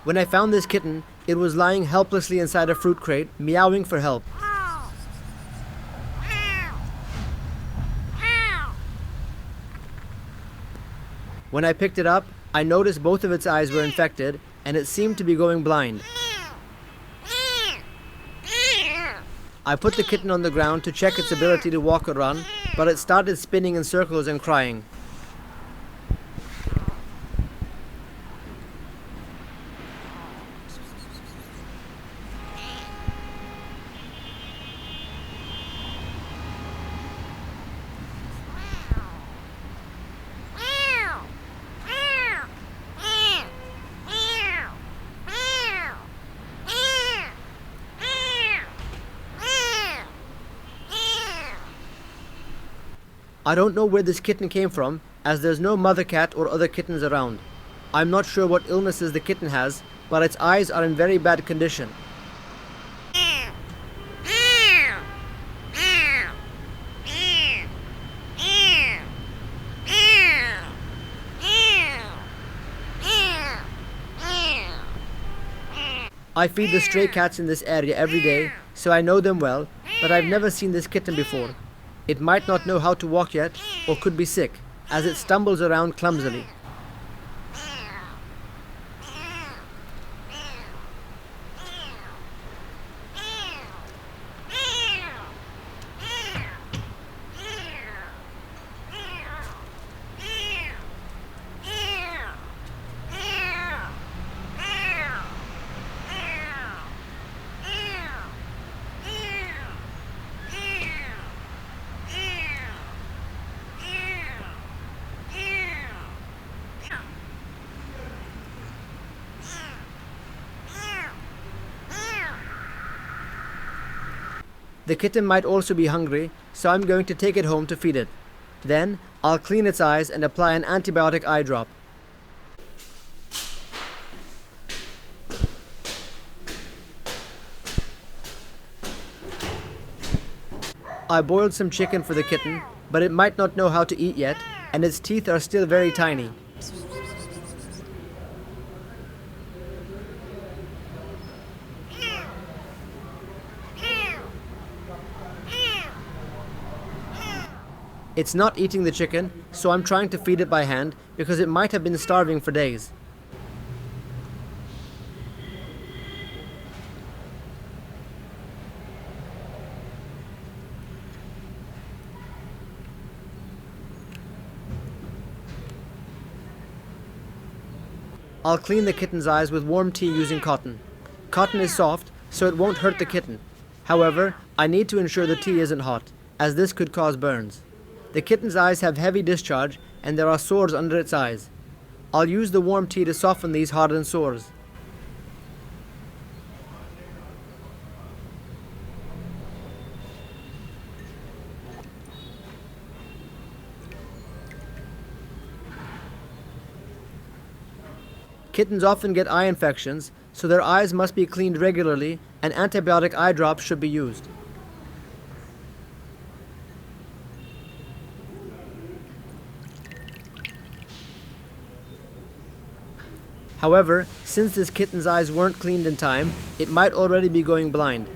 When I found this kitten, it was lying helplessly inside a fruit crate, meowing for help. When I picked it up, I noticed both of its eyes were infected and it seemed to be going blind. I put the kitten on the ground to check its ability to walk or run, but it started spinning in circles and crying. I don't know where this kitten came from, as there's no mother cat or other kittens around. I'm not sure what illnesses the kitten has, but its eyes are in very bad condition. I feed the stray cats in this area every day, so I know them well, but I've never seen this kitten before. It might not know how to walk yet, or could be sick, as it stumbles around clumsily. The kitten might also be hungry, so I'm going to take it home to feed it. Then, I'll clean its eyes and apply an antibiotic eye drop. I boiled some chicken for the kitten, but it might not know how to eat yet, and its teeth are still very tiny. It's not eating the chicken, so I'm trying to feed it by hand because it might have been starving for days. I'll clean the kitten's eyes with warm tea using cotton. Cotton is soft, so it won't hurt the kitten. However, I need to ensure the tea isn't hot, as this could cause burns. The kitten's eyes have heavy discharge and there are sores under its eyes. I'll use the warm tea to soften these hardened sores. Kittens often get eye infections, so their eyes must be cleaned regularly and antibiotic eye drops should be used. However, since this kitten's eyes weren't cleaned in time, it might already be going blind.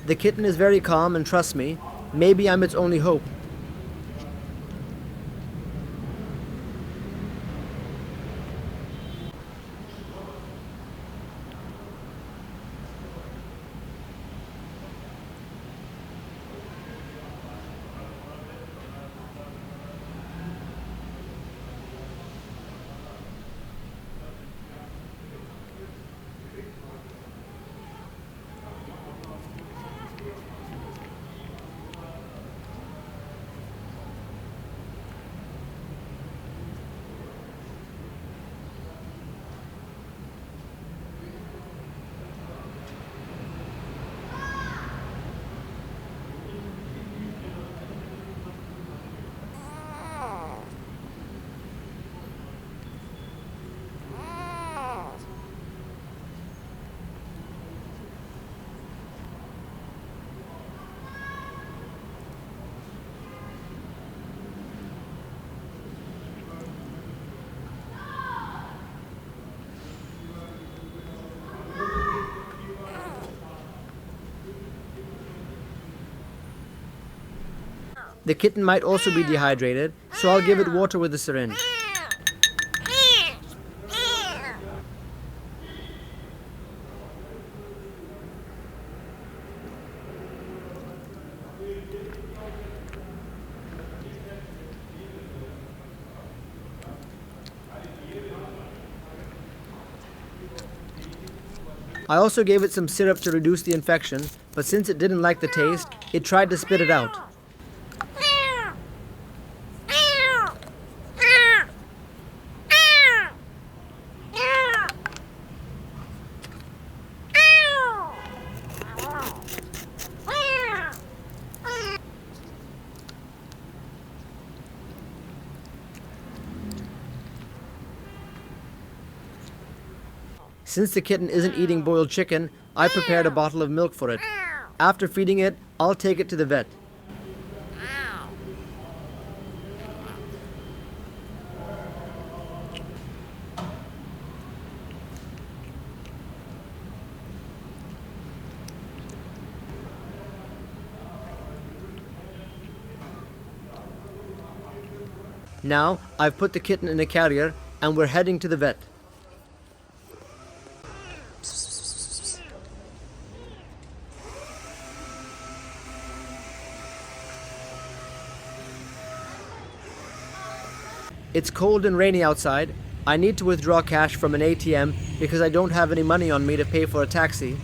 The kitten is very calm and trusts me. Maybe I'm its only hope. The kitten might also be dehydrated, so I'll give it water with a syringe. I also gave it some syrup to reduce the infection, but since it didn't like the taste, it tried to spit it out. Since the kitten isn't eating boiled chicken, I prepared a bottle of milk for it. After feeding it, I'll take it to the vet. Now, I've put the kitten in a carrier and we're heading to the vet. It's cold and rainy outside. I need to withdraw cash from an ATM because I don't have any money on me to pay for a taxi.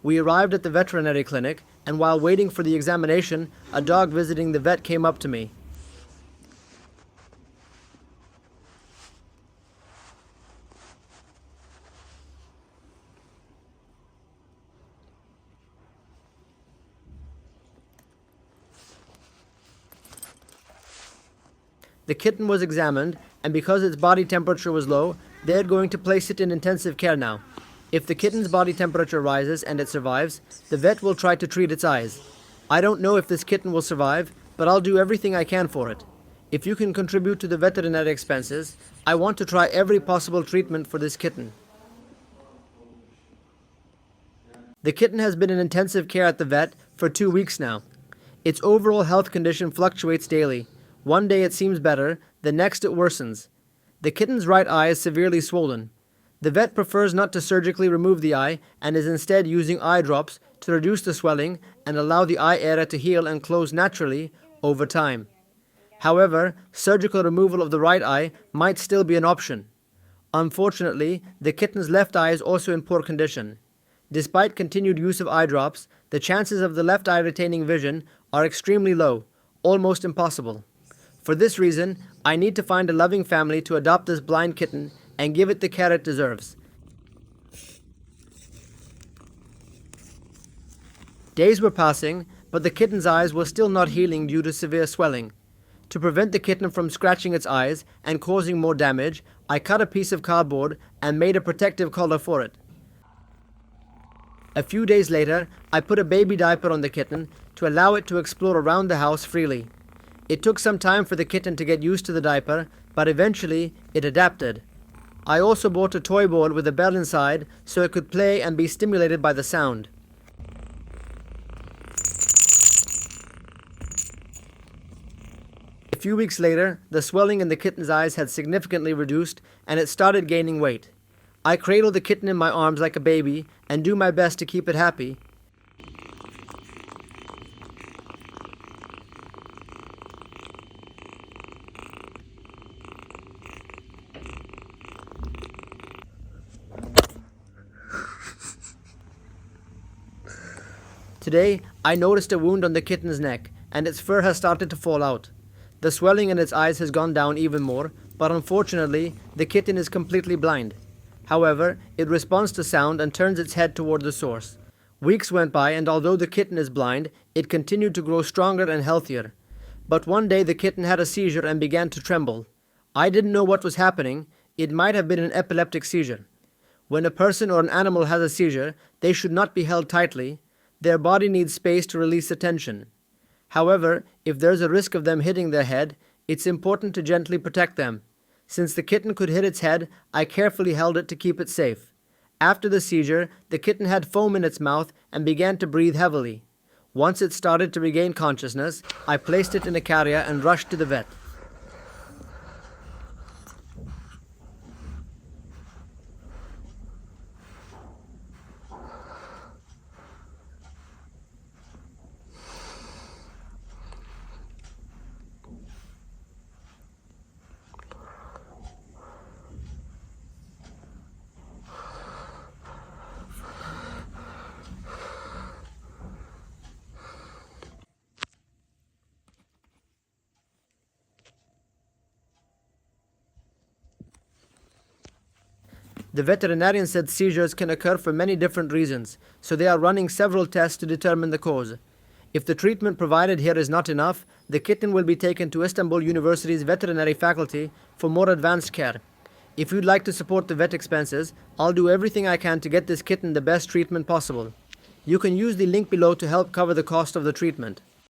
We arrived at the veterinary clinic, and while waiting for the examination, a dog visiting the vet came up to me. The kitten was examined, and because its body temperature was low, they're going to place it in intensive care now. If the kitten's body temperature rises and it survives, the vet will try to treat its eyes. I don't know if this kitten will survive, but I'll do everything I can for it. If you can contribute to the veterinary expenses, I want to try every possible treatment for this kitten. The kitten has been in intensive care at the vet for 2 weeks now. Its overall health condition fluctuates daily. One day it seems better, the next it worsens. The kitten's right eye is severely swollen. The vet prefers not to surgically remove the eye and is instead using eye drops to reduce the swelling and allow the eye area to heal and close naturally over time. However, surgical removal of the right eye might still be an option. Unfortunately, the kitten's left eye is also in poor condition. Despite continued use of eye drops, the chances of the left eye retaining vision are extremely low, almost impossible. For this reason, I need to find a loving family to adopt this blind kitten and give it the care it deserves. Days were passing, but the kitten's eyes were still not healing due to severe swelling. To prevent the kitten from scratching its eyes and causing more damage, I cut a piece of cardboard and made a protective collar for it. A few days later, I put a baby diaper on the kitten to allow it to explore around the house freely. It took some time for the kitten to get used to the diaper, but eventually it adapted. I also bought a toy ball with a bell inside so it could play and be stimulated by the sound. A few weeks later, the swelling in the kitten's eyes had significantly reduced and it started gaining weight. I cradle the kitten in my arms like a baby and do my best to keep it happy. Today, I noticed a wound on the kitten's neck, and its fur has started to fall out. The swelling in its eyes has gone down even more, but unfortunately, the kitten is completely blind. However, it responds to sound and turns its head toward the source. Weeks went by, and although the kitten is blind, it continued to grow stronger and healthier. But one day the kitten had a seizure and began to tremble. I didn't know what was happening. It might have been an epileptic seizure. When a person or an animal has a seizure, they should not be held tightly. Their body needs space to release the tension. However, if there's a risk of them hitting their head, it's important to gently protect them. Since the kitten could hit its head, I carefully held it to keep it safe. After the seizure, the kitten had foam in its mouth and began to breathe heavily. Once it started to regain consciousness, I placed it in a carrier and rushed to the vet. The veterinarian said seizures can occur for many different reasons, so they are running several tests to determine the cause. If the treatment provided here is not enough, the kitten will be taken to Istanbul University's veterinary faculty for more advanced care. If you'd like to support the vet expenses, I'll do everything I can to get this kitten the best treatment possible. You can use the link below to help cover the cost of the treatment.